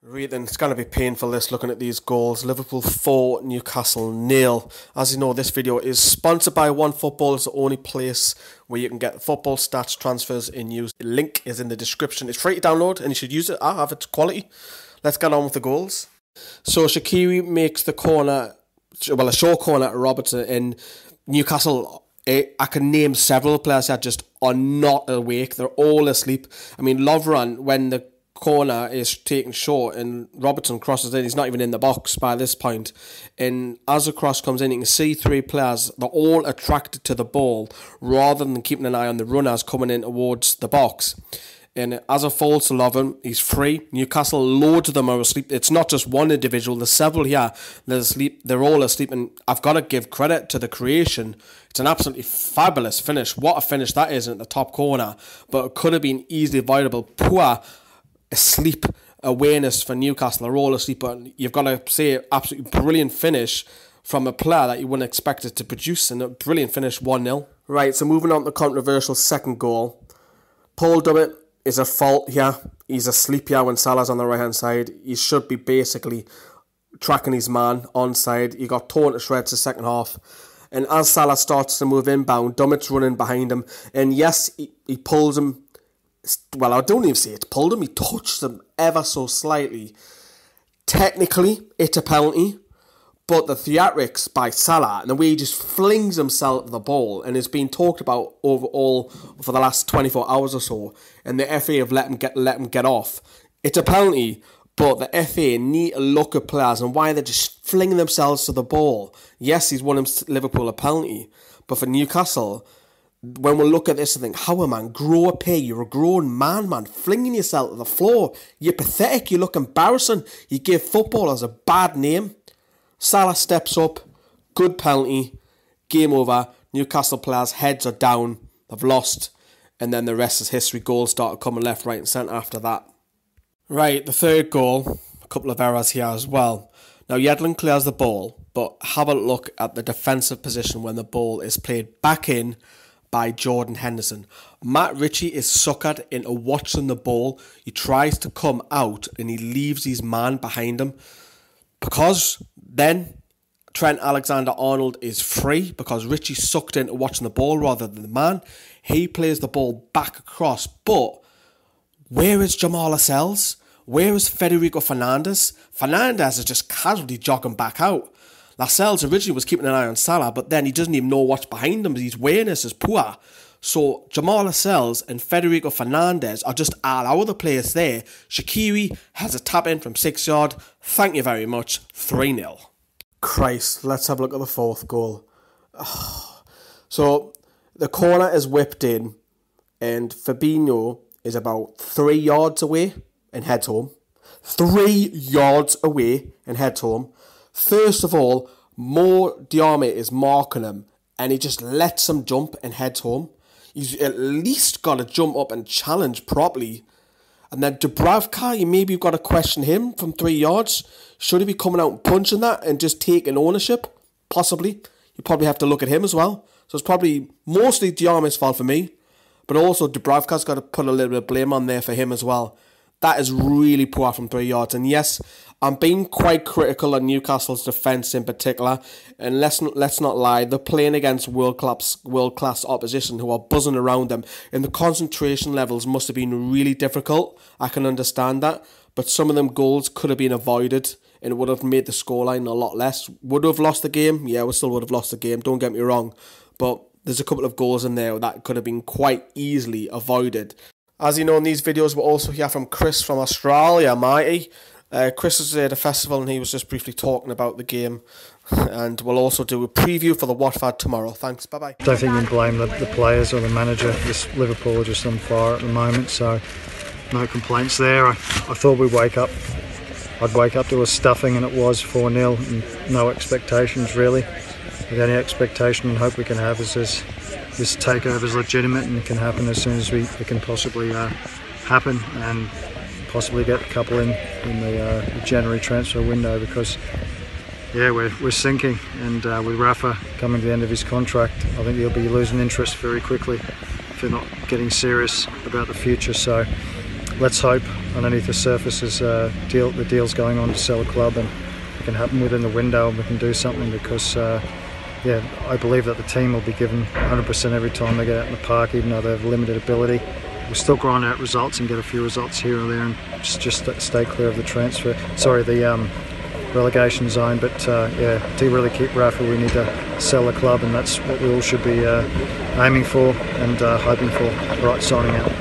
Right then, it's going to be painful this looking at these goals. Liverpool 4, Newcastle 0. As you know, this video is sponsored by OneFootball. It's the only place where you can get football stats, transfers in news. The link is in the description. It's free to download and you should use it. I have its quality. Let's get on with the goals. So Shaqiri makes the corner, well, a short corner at Robertson in Newcastle. I can name several players that just are not awake. They're all asleep. I mean, Lovren, when the corner is taken short and Robertson crosses in, he's not even in the box by this point, and as the cross comes in, you can see three players, they're all attracted to the ball rather than keeping an eye on the runners coming in towards the box. And as it falls to Lovren, he's free. Newcastle, loads of them are asleep. It's not just one individual, there's several here. They're asleep. They're all asleep, and I've got to give credit to the creation. It's an absolutely fabulous finish. What a finish that is at the top corner, but it could have been easily avoidable. Poor asleep awareness for Newcastle. They're all asleep, but you've got to say absolutely brilliant finish from a player that you wouldn't expect it to produce, and a brilliant finish, 1-0. Right, so moving on to the controversial second goal. Paul Dummett is at fault here. He's asleep here when Salah's on the right hand side. He should be basically tracking his man onside. He got torn to shreds the second half, and as Salah starts to move inbound, Dummett's running behind him, and yes, he pulls him. Well, I don't even say it pulled him. He touched him ever so slightly. Technically, it's a penalty, but the theatrics by Salah and the way he just flings himself at the ball, and it's been talked about overall for the last 24 hours or so, and the FA have let him get off. It's a penalty, but the FA need to look at players and why they're just flinging themselves to the ball. Yes, he's won Liverpool a penalty, but for Newcastle, when we look at this and think, how a man, grow up here, you're a grown man, flinging yourself to the floor. You're pathetic, you look embarrassing, you give footballers a bad name. Salah steps up, good penalty, game over. Newcastle players' heads are down, they've lost, and then the rest is history. Goals started coming left, right and centre after that. Right, the third goal, a couple of errors here as well. Now Yedlin clears the ball, but have a look at the defensive position when the ball is played back in by Jordan Henderson. Matt Ritchie is suckered into watching the ball. He tries to come out and he leaves his man behind him, because then Trent Alexander-Arnold is free because Ritchie sucked into watching the ball rather than the man. He plays the ball back across, but where is Jamal Lascelles? Where is Federico Fernandez? Fernandez is just casually jogging back out. Lascelles originally was keeping an eye on Salah, but then he doesn't even know what's behind him. His awareness is poor. So Jamal Lascelles and Federico Fernandez are just all over the place there. Shaqiri has a tap in from 6 yards. Thank you very much. 3-0. Christ, let's have a look at the fourth goal. So the corner is whipped in, and Fabinho is about 3 yards away and heads home. 3 yards away and heads home. First of all, Mo Diarmi is marking him, and he just lets him jump and heads home. He's at least got to jump up and challenge properly. And then Dubravka, you maybe got to question him from 3 yards. Should he be coming out and punching that and just taking ownership? Possibly. You probably have to look at him as well. So it's probably mostly Diarmi's fault for me, but also Dubravka's got to put a little bit of blame on there for him as well. That is really poor from 3 yards. And yes, I'm being quite critical of Newcastle's defence in particular. And let's not lie, they're playing against world-class opposition who are buzzing around them. And the concentration levels must have been really difficult. I can understand that. But some of them goals could have been avoided, and it would have made the scoreline a lot less. Would have lost the game? Yeah, we still would have lost the game, don't get me wrong. But there's a couple of goals in there that could have been quite easily avoided. As you know, in these videos, we'll also hear from Chris from Australia, matey. Chris was at a festival and he was just briefly talking about the game. And we'll also do a preview for the Watford tomorrow. Thanks, bye-bye. I don't think you can blame the players or the manager. Liverpool are just on fire at the moment, so no complaints there. I thought I'd wake up to a stuffing, and it was 4-0, and no expectations really. The only expectation and hope we can have is this takeover is legitimate and can happen as soon as it can possibly happen, and possibly get a couple in the January transfer window, because yeah, we're sinking, and with Rafa coming to the end of his contract, I think he'll be losing interest very quickly if they're not getting serious about the future. So let's hope underneath the surface is the deal's going on to sell a club, and it can happen within the window and we can do something, because yeah, I believe that the team will be given 100% every time they get out in the park, even though they have limited ability. We'll still grind out results and get a few results here or there, and just stay clear of the relegation zone. But yeah, to really keep Rafa, we need to sell the club, and that's what we all should be aiming for and hoping for. Right, signing out.